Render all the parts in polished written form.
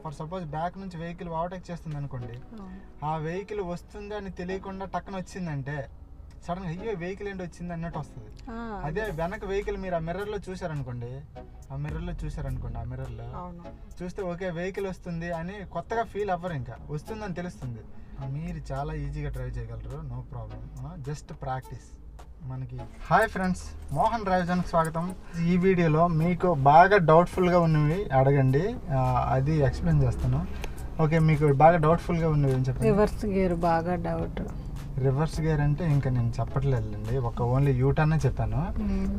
For suppose back నుంచి vehicle overtake చేస్తుంది అనుకోండి, ఆ వెహికల్ వస్తుంది అని తెలియకుండా టక్కన వచ్చిందంటే సడన్ గా అయ్యో వెహికల్ ఏంటి వచ్చింది అన్నట్టు వస్తుంది. అదే వెనక వెహికల్ మీరు ఆ మిర్రర్ లో చూసారనుకోండి, ఆ మిర్రర్ లో చూస్తే ఓకే వెహికల్ వస్తుంది అని కొత్తగా ఫీల్ అవ్వరు, ఇంకా వస్తుందని తెలుస్తుంది. మీరు చాలా ఈజీగా డ్రైవ్ చేయగలరు, నో ప్రాబ్లం, జస్ట్ ప్రాక్టీస్ మనకి. హాయ్ ఫ్రెండ్స్, మోహన్ డ్రైవ్ జోన్కి స్వాగతం. ఈ వీడియోలో మీకు బాగా డౌట్ఫుల్గా ఉన్నవి అడగండి, అది ఎక్స్ప్లెయిన్ చేస్తాను. ఓకే, మీకు బాగా డౌట్ఫుల్గా ఉన్నవి ఏం చెప్పండి. రివర్స్ గేర్ బాగా డౌట్. రివర్స్ గేర్ అంటే ఇంకా నేను చెప్పట్లేదండి, ఒక ఓన్లీ యూటర్నే చెప్పాను.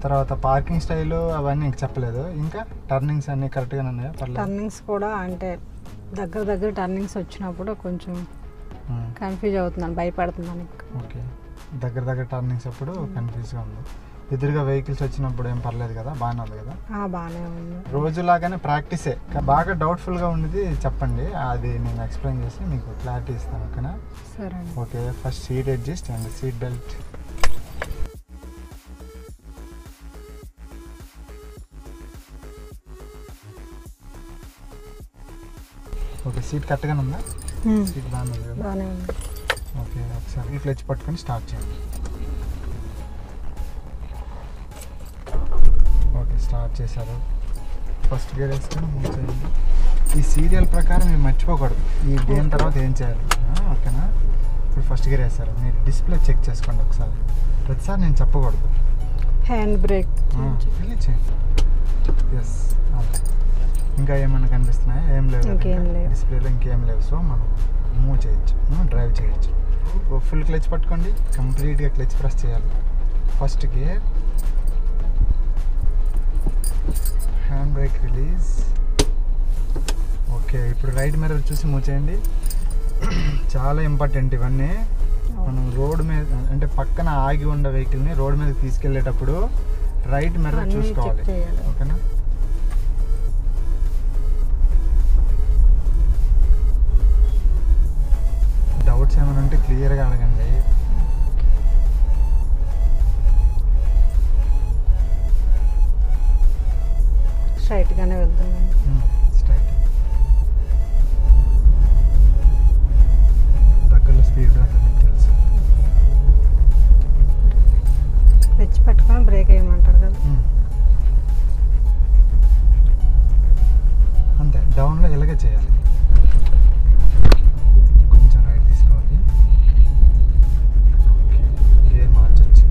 తర్వాత పార్కింగ్ స్టైల్ అవన్నీ ఇంక చెప్పలేదు. ఇంకా టర్నింగ్స్ అన్ని కరెక్ట్గా ఉన్నాయా? టర్నింగ్స్ కూడా అంటే దగ్గర టర్నింగ్స్ వచ్చినప్పుడు కొంచెం కన్ఫ్యూజ్ అవుతున్నాను, భయపడుతున్నాను. ఓకే, దగ్గర టర్నింగ్స్ అప్పుడు కన్ఫ్యూజ్గా ఉంది. ఎదురుగా వెహికల్స్ వచ్చినప్పుడు ఏం పర్లేదు కదా, బాగానే ఉంది కదా? బాగానే ఉంది. రోజులాగానే ప్రాక్టీసే. బాగా డౌట్ఫుల్గా ఉన్నది చెప్పండి, అది నేను ఎక్స్ప్లెయిన్ చేసి మీకు క్లారిటీ ఇస్తాను. ఓకేనా? సరే. Okay, first seat adjust and seat belt. Okay, seat కరెక్ట్గానే ఉందా? సీట్ బాగానే ఉంది కదా? బాగానే ఉంది. ఓకే, ఒకసారి ఈ క్లచ్ పట్టుకొని స్టార్ట్ చేయండి. ఓకే, స్టార్ట్ చేశారు. ఫస్ట్ గేర్ వేసుకొని మూవ్ చేయండి. ఈ సీరియల్ ప్రకారం మీరు మర్చిపోకూడదు, ఈ దేని తర్వాత ఏం చేయాలి. ఓకేనా? ఇప్పుడు ఫస్ట్ గేర్ వేస్తారు, మీరు డిస్ప్లే చెక్ చేసుకోండి ఒకసారి, ప్రతిసారి నేను చెప్పకూడదు. హ్యాండ్ బ్రేక్ వెళ్ళి చేయండి. ఎస్, ఇంకా ఏమైనా కనిపిస్తున్నాయా? ఏం లేవు, డిస్ప్లేలో ఇంకేం లేవు. సో మనం మూవ్ చేయొచ్చు, డ్రైవ్ చేయొచ్చు. ఫుల్ క్లచ్ పట్టుకోండి, కంప్లీట్గా క్లచ్ ప్రెస్ చేయాలి. First gear, hand brake release. Okay, ఇప్పుడు రైట్ మిర్రర్ చూసి మూవ్ చేయండి. చాలా ఇంపార్టెంట్ ఇవన్నీ. మనం రోడ్ మీద అంటే పక్కన ఆగి ఉన్న వెహికల్ని రోడ్ మీద తీసుకెళ్ళేటప్పుడు రైట్ మిర్రర్ చూసుకోవాలి. ఓకేనా? డౌట్స్ ఏమైనా ఉంటే క్లియర్గా అడగండి. స్ట్రైట్గానే వెళ్తున్నాను. స్ట్రైట్, దగ్గరలో స్పీడ్ బ్రేకర్ మీకు తెలుసు. క్లచ్ పట్టుకొని బ్రేక్ వేయమంటారు కదా? అంతే, డౌన్లో ఇలాగే చేయాలి. కొంచెం రైట్ తీసుకోవాలి. ఓకే, గేర్ మార్చచ్చు.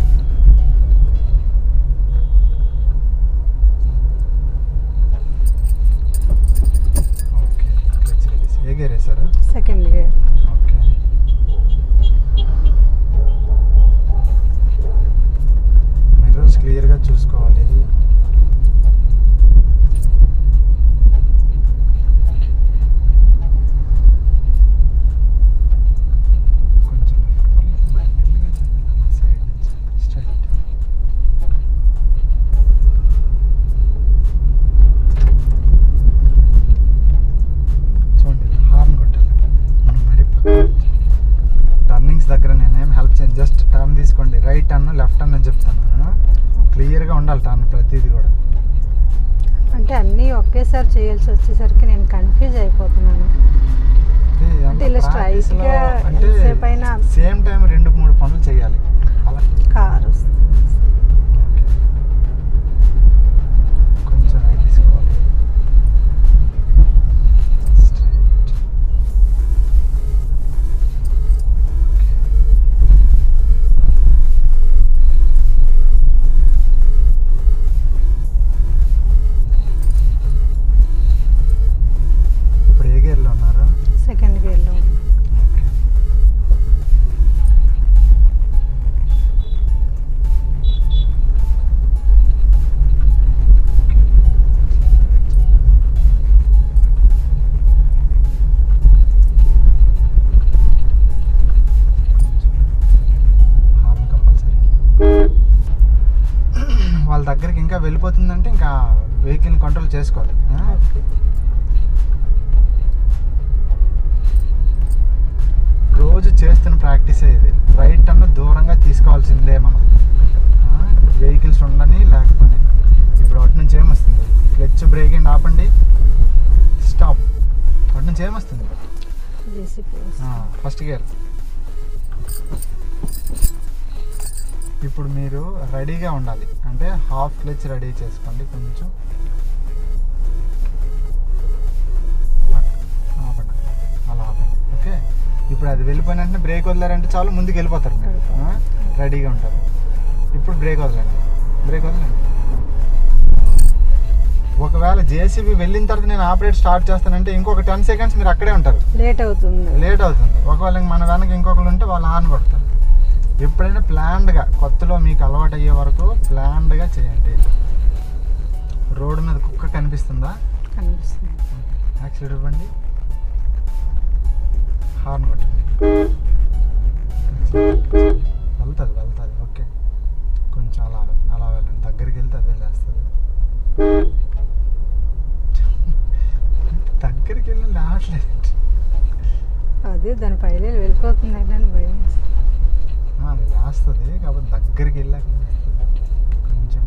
Okay, clutch release. ఏ గేర్ వేసారు? Second gear. ఓకే, మిర్రర్స్ క్లియర్గా చూసుకోవాలి. కొంచెం లెఫ్ట్ మెల్లిగా సైడ్ నుంచి స్ట్రైట్. చూడండి, హార్న్ కొట్టాలి మనం మరి. టర్నింగ్స్ దగ్గర నేనేం హెల్ప్ చేయను, జస్ట్ టర్న్ తీసుకోండి. రైట్ టర్న్, లెఫ్ట్ టర్న్ అని చెప్తాను. క్లియర్గా ఉండాలి టర్న్ ప్రతిదీ కూడా. అంటే అన్నీ ఒకేసారి చేయాల్సి వచ్చేసరికి నేను కన్ఫ్యూజ్ అయిపోతున్నాను. అంటే సేమ్ టైం 2-3 పనులు చేయాలి. అలా కార్ వస్తుంది. కొంచెం రైట్ తీసుకోవాలి. స్ట్రైట్. ఇప్పుడు ఏ గేర్లో ఉన్నారు? సెకండ్ గేర్లో. Horn compulsory. వాళ్ళ దగ్గరికి ఇంకా వెళ్ళిపోతుందంటే ఇంకా వెహికల్ని కంట్రోల్ చేసుకోవాలి. రోజు చేస్తున్న ప్రాక్టీసే ఇది. రైట్ టర్న్ దూరంగా తీసుకోవాల్సిందే మనం, వెహికల్స్ ఉండని లేకపోతే. ఇప్పుడు అటు నుంచి ఏమొస్తుంది? క్లచ్ బ్రేక్ అండ్ ఆపండి, స్టాప్. అటు నుంచి ఏమొస్తుంది? First gear. ఇప్పుడు మీరు రెడీగా ఉండాలి, అంటే హాఫ్ క్లచ్ రెడీ చేసుకోండి. కొంచెం ఆపండి, అలా ఆపండి. ఓకే, ఇప్పుడు అది వెళ్ళిపోయిన వెంటనే బ్రేక్ వదిలారంటే చాలు, ముందుకు వెళ్ళిపోతారు మీరు. రెడీగా ఉంటారు. ఇప్పుడు బ్రేక్ వదలండి, బ్రేక్ వదలండి. ఒకవేళ జేసీబీ వెళ్ళిన తర్వాత నేను ఆపరేట్ స్టార్ట్ చేస్తానంటే ఇంకొక 10 seconds మీరు అక్కడే ఉంటారు, లేట్ అవుతుంది. ఒకవేళ మన వెనక ఇంకొకరు ఉంటే వాళ్ళు హార్న్ కొడతారు. ఎప్పుడైనా ప్లాన్డ్గా, కొత్తలో మీకు అలవాటు అయ్యే వరకు ప్లాన్డ్గా చేయండి. రోడ్డు మీద కుక్క కనిపిస్తుందా? కనిపిస్తుంది. యాక్సిడెంట్ ఇవ్వండి, హార్న్ కొట్టండి. వెళ్తుంది. ఓకే, కొంచెం అలా అలా వెళ్ళండి. దగ్గరికి వెళ్తే అదే లేస్తుంది. దగ్గరికి వెళ్ళి రావట్లేదు. అదే దాని పైన వెళ్ళిపోతుంది అని భయం. అది వేస్తుంది కాబట్టి దగ్గరికి వెళ్ళాక కొంచెం.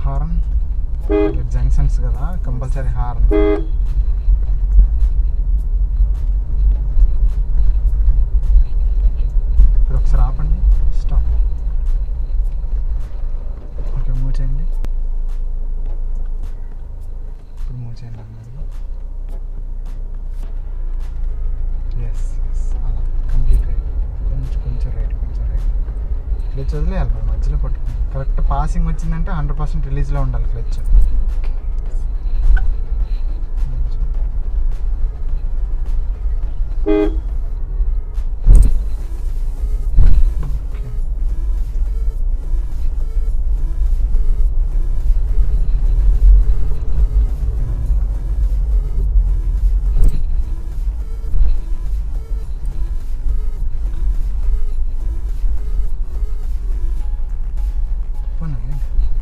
హార్న్ జంక్షన్స్ కదా, కంపల్సరీ హార్న్. ఇప్పుడు ఒకసారి ఆపండి, స్టాప్. ఓకే, మూవ్ చేయండి. ఇప్పుడు మూవ్ చేయండి అన్నారు. ఎస్, అలా కంప్లీట్ రైట్. కొంచెం రైట్. క్లచ్ వదిలేయాలి, మనం మధ్యలో పట్టుకుని. కరెక్ట్ పాసింగ్ వచ్చిందంటే 100% రిలీజ్లో ఉండాలి క్లచ్.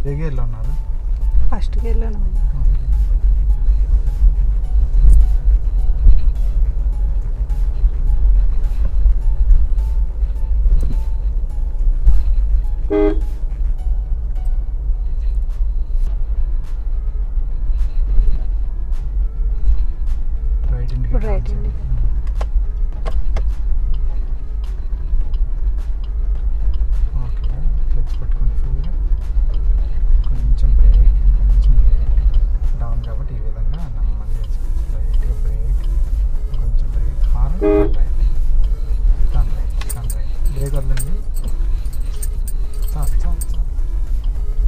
ఏ గేర్లో ఉన్నారు? ఫస్ట్ గేర్లోనే ఉంది. Right indicator. ఓకే, క్లచ్ పట్టుకోండి ఫుల్గా. కొంచెం బ్రేక్ డౌన్ కాబట్టి ఈ విధంగా నెమ్మదిగా వేసుకోవచ్చు. లైట్గా బ్రేక్, కొంచెం break, horn, turn right. Break వదలండి. చాలు.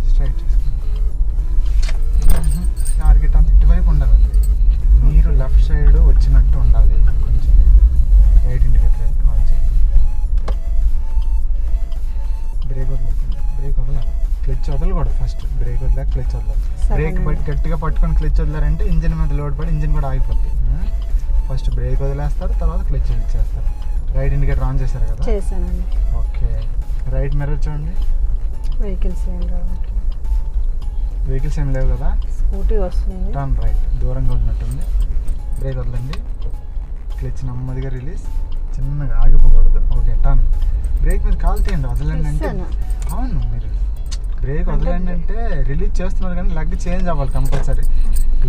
స్ట్రైట్ టార్గెట్ అంతా ఇటువైపు ఉండాలండి. మీరు లెఫ్ట్ సైడ్ వచ్చినట్టు ఉండాలి. కొంచెం రైట్ ఇండికేటర్ ఆన్ చేయండి. బ్రేక్ వదలాలి. క్లచ్ వదలకూడదు. ఫస్ట్ బ్రేక్ వదిలేక క్లచ్ వదలాలి. బ్రేక్ గట్టిగా పట్టుకొని క్లచ్ వదిలారంటే ఇంజిన్ మీద లోడ్ పడి ఇంజిన్ కూడా ఆగిపోద్ది. ఫస్ట్ బ్రేక్ వదిలేస్తారు, తర్వాత క్లచ్ ఇచ్చేస్తారు. రైట్ ఇండికేటర్ ఆన్ చేశారు కదా? చేశానండి. ఓకే, రైట్ మిర్రర్ చూడండి. వెహికల్స్ ఏం లేవు కదా? స్కూటీ వస్తుంది. టర్న్ రైట్, దూరంగా ఉన్నట్టుంది. బ్రేక్ వదలండి. క్లచ్ నెమ్మదిగా రిలీజ్, చిన్నగా ఆగిపోకూడదు. Okay, turn. బ్రేక్ మీద కాలు తీయండి, వదలండి అంటే. అవును, మీరు బ్రేక్ వదలండి అంటే రిలీజ్ చేస్తున్నారు కానీ లెగ్ చేంజ్ అవ్వాలి కంపల్సరీ.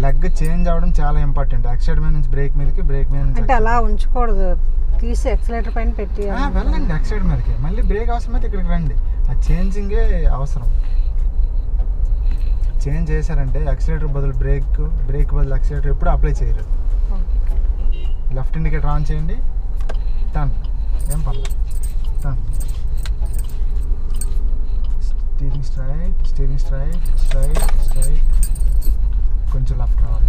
లెగ్ చేంజ్ అవ్వడం చాలా ఇంపార్టెంట్. యాక్సిడెంట్ మీద నుంచి బ్రేక్ మీదకి, బ్రేక్ మీద నుంచి అంటే అలా ఉంచకూడదు, తీసి యాక్సిలరేటర్ పైన పెట్టి వెళ్ళండి యాక్సిడెంట్ మీదకి. మళ్ళీ బ్రేక్ అవసరమైతే ఇక్కడికి రండి. ఆ చేంజింగే అవసరం. చేంజ్ చేశారంటే యాక్సిలేటర్ బదులు బ్రేక్ బదులు యాక్సిలేటర్ ఎప్పుడు అప్లై చేయరు. లెఫ్ట్ ఇండికేటర్ ఆన్ చేయండి. టర్న్, ఏం పర్లేదు. Turn, steering straight. కొంచెం లెఫ్ట్ రావాలి.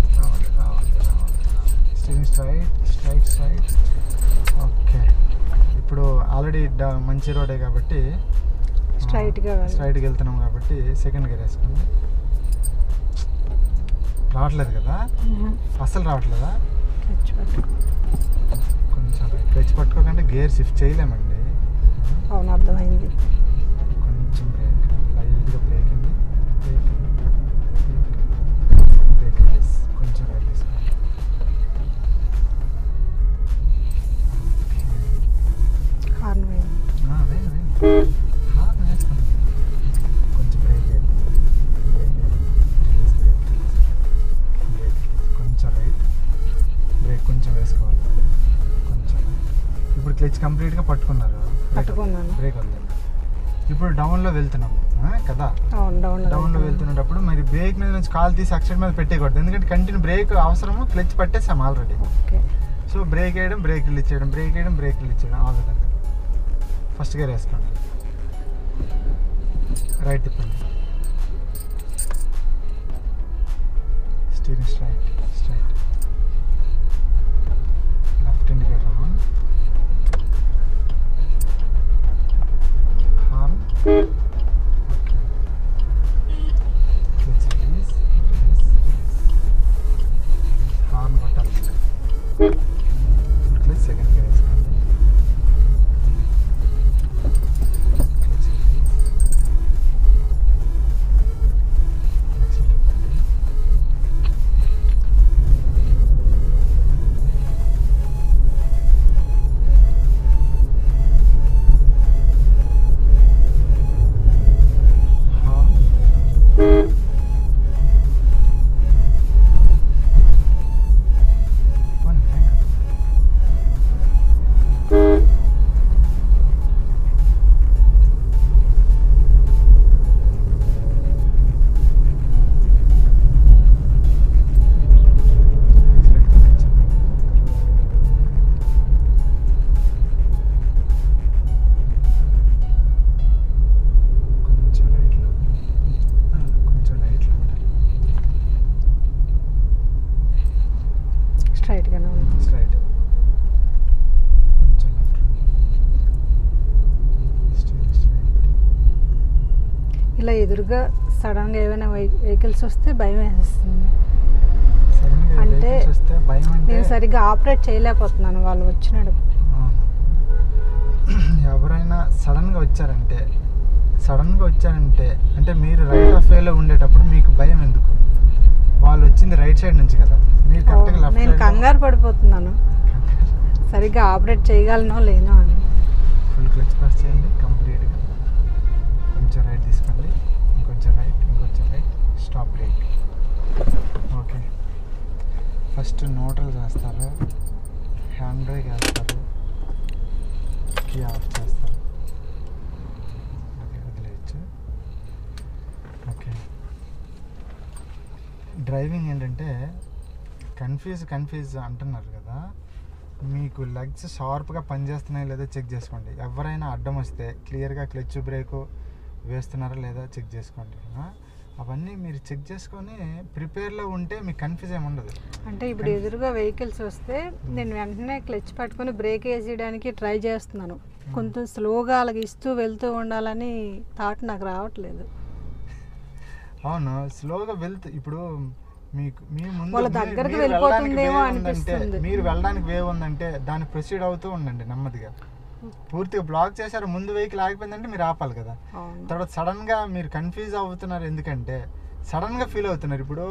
Steering straight. ఓకే, ఇప్పుడు ఆల్రెడీ మంచి రోడే కాబట్టి స్ట్రైట్గా వెళ్తున్నాం కాబట్టి సెకండ్ గేర్ వేసుకోండి. రావట్లేదు కదా? అస్సలు రావట్లేదా? కొంచెం క్లచ్ పట్టుకోకండి, గేర్ షిఫ్ట్ చేయలేమండి. అవును, అర్థమైంది. కొంచెం బ్రేక్, లైట్గా బ్రేక్ అండి. బ్రేక్ రిలీజ్, కొంచెం రైట్ తీసుకోండి. క్లచ్ కంప్లీట్గా పట్టుకున్నారు, పట్టుకున్నాను. బ్రేక్ వదలండి. ఇప్పుడు డౌన్లో వెళ్తున్నాము కదా, డౌన్లో వెళ్తున్నప్పుడు మరి బ్రేక్ మీద నుంచి కాల్ తీసి అక్షర్ మీద పెట్టేయకూడదు, ఎందుకంటే కంటిన్యూ బ్రేక్ అవసరము, క్లచ్ పట్టేసాము ఆల్రెడీ. సో బ్రేక్ వేయడం, బ్రేక్ రిలీజ్ చేయడం, బ్రేక్ వేయడం, బ్రేక్ రిలీజ్ చేయడం, ఆ విధంగా. ఫస్ట్ గేర్ వేసుకోండి, రైట్ తిప్పండి, steering straight, left indicator on, horn, horn కొట్టాలి, సెకండ్ గేర్ వేసుకోండి, స్ట్రైట్, కొంచెం లెఫ్ట్, ఇలా ఎదురుగా సడన్గా ఏమైనా వెహికల్స్ వస్తే భయం వేస్తుంది. అంటే నేను సరిగ్గా ఆపరేట్ చేయలేకపోతున్నాను వాళ్ళు వచ్చినప్పుడు. ఎవరైనా సడన్గా వచ్చారంటే అంటే మీరు రైట్ ఆఫ్ వేలో ఉండేటప్పుడు మీకు భయం ఎందుకు? వాళ్ళు వచ్చింది రైట్ సైడ్ నుంచి కదా, మీరు కరెక్ట్గా లెఫ్ట్. నేను కంగారు పడిపోతున్నాను, సరిగ్గా ఆపరేట్ చేయగలనో లేనో అని. ఫుల్ క్లచ్ ప్రెస్ చేయండి కంప్లీట్గా, కొంచెం రైట్ తీసుకోండి, ఇంకొంచెం right, stop break. Okay, first neutral చేస్తారు, హ్యాండ్ బ్రేక్ వేస్తారు, కీ ఆఫ్ చేస్తారు, ఓకే వదిలేయచ్చు. ఓకే, డ్రైవింగ్ ఏంటంటే కన్ఫ్యూజ్ అంటున్నారు కదా, మీకు లెగ్స్ షార్ప్గా పనిచేస్తున్నాయో లేదో చెక్ చేసుకోండి. ఎవరైనా అడ్డం వస్తే క్లియర్గా క్లచ్ బ్రేకు వేస్తున్నారా లేదా చెక్ చేసుకోండి. అవన్నీ మీరు చెక్ చేసుకొని ప్రిపేర్లో ఉంటే మీకు కన్ఫ్యూజ్ ఏమి ఉండదు. అంటే ఇప్పుడు ఎదురుగా వెహికల్స్ వస్తే నేను వెంటనే క్లచ్ పట్టుకొని బ్రేక్ వేసేయడానికి ట్రై చేస్తున్నాను, కొంచెం స్లోగా అలాగ ఇస్తూ వెళ్తూ ఉండాలని థాట్ నాకు రావట్లేదు. అవును, స్లోగా వెళ్తూ ఇప్పుడు మీకు మీ ముందు వాళ్ళ దగ్గరికి వెళ్ళిపోతుందేమో అనిపిస్తుంది. మీరు వెళ్ళడానికి వే ఉందంటే దాన్ని ప్రొసీడ్ అవుతూ ఉండండి నెమ్మదిగా. పూర్తిగా బ్లాక్ చేశారు, ముందు వెహికల్ ఆగిపోయిందంటే మీరు ఆపాలి కదా. తర్వాత సడన్గా మీరు కన్ఫ్యూజ్ అవుతున్నారు, ఎందుకంటే సడన్గా ఫీల్ అవుతున్నారు. ఇప్పుడు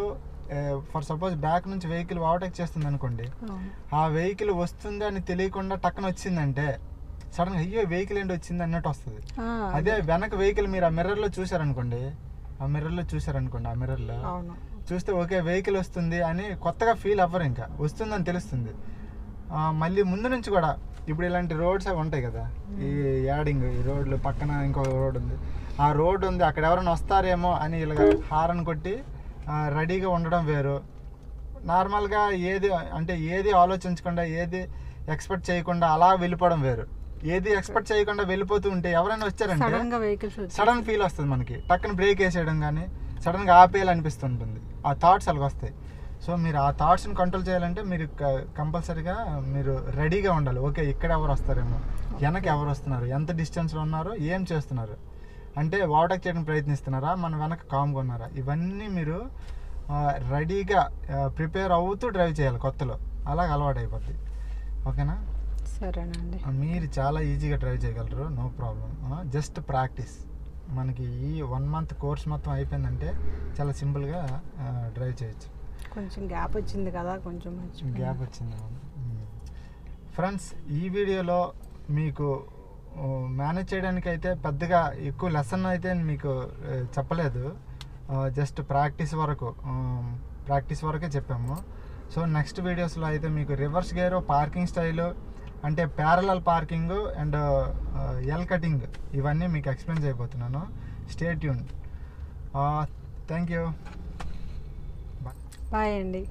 ఫర్ సపోజ్ బ్యాక్ నుంచి వెహికల్ ఓవర్టేక్ చేస్తుంది అనుకోండి, ఆ వెహికల్ వస్తుంది అని తెలియకుండా టక్కన వచ్చిందంటే సడన్గా అయ్యో వెహికల్ ఏంటి వచ్చింది అన్నట్టు వస్తుంది. అదే వెనక వెహికల్ మీరు ఆ మిర్రర్లో చూసారనుకోండి, ఆ మిర్రర్లో చూస్తే ఓకే వెహికల్ వస్తుంది అని కొత్తగా ఫీల్ అవ్వరు, ఇంకా వస్తుందని తెలుస్తుంది. మళ్ళీ ముందు నుంచి కూడా ఇప్పుడు ఇలాంటి రోడ్స్ అవి ఉంటాయి కదా, ఈ యాడింగ్ ఈ రోడ్లు పక్కన ఇంకో రోడ్ ఉంది, ఆ రోడ్ ఉంది అక్కడ ఎవరైనా వస్తారేమో అని ఇలా హారన్ కొట్టి రెడీగా ఉండడం వేరు. నార్మల్గా ఏది ఆలోచించకుండా ఏది ఎక్స్పెక్ట్ చేయకుండా అలా వెళ్ళిపోవడం వేరు. ఏది ఎక్స్పెక్ట్ చేయకుండా వెళ్ళిపోతూ ఉంటే ఎవరైనా వచ్చారంటే సడన్ ఫీల్ వస్తుంది మనకి, టక్కన బ్రేక్ వేసేయడం కానీ సడన్గా ఆపేయాలనిపిస్తుంటుంది, ఆ థాట్స్ అలాగ వస్తాయి. సో మీరు ఆ థాట్స్ని కంట్రోల్ చేయాలంటే మీరు కంపల్సరీగా మీరు రెడీగా ఉండాలి. ఓకే ఇక్కడ ఎవరు వస్తారేమో, వెనక ఎవరు వస్తున్నారు, ఎంత డిస్టెన్స్లో ఉన్నారు, ఏం చేస్తున్నారు, అంటే ఓవర్టేక్ చేయడానికి ప్రయత్నిస్తున్నారా, మన వెనక కామ్గా ఉన్నారా, ఇవన్నీ మీరు రెడీగా ప్రిపేర్ అవుతూ డ్రైవ్ చేయాలి కొత్తలో, అలాగ అలవాటు అయిపోద్ది. ఓకేనా? సరేనండి. మీరు చాలా ఈజీగా డ్రైవ్ చేయగలరు, నో ప్రాబ్లం. Just practice. మనకి ఈ 1 month కోర్స్ మొత్తం అయిపోయిందంటే చాలా సింపుల్గా డ్రైవ్ చేయొచ్చు. కొంచెం గ్యాప్ వచ్చింది కదా, కొంచెం గ్యాప్ వచ్చింది. ఫ్రెండ్స్, ఈ వీడియోలో మీకు మేనేజ్ చేయడానికి అయితే పెద్దగా ఎక్కువ లెసన్ అయితే మీకు చెప్పలేదు, జస్ట్ ప్రాక్టీస్ వరకే చెప్పాము. సో నెక్స్ట్ వీడియోస్లో అయితే మీకు రివర్స్ గేర్, పార్కింగ్ స్టైలు, అంటే parallel parking and L cutting ఇవన్నీ మీకు ఎక్స్ప్లెయిన్ చేయబోతున్నాను. Stay tune. Thank you. Bye అండి.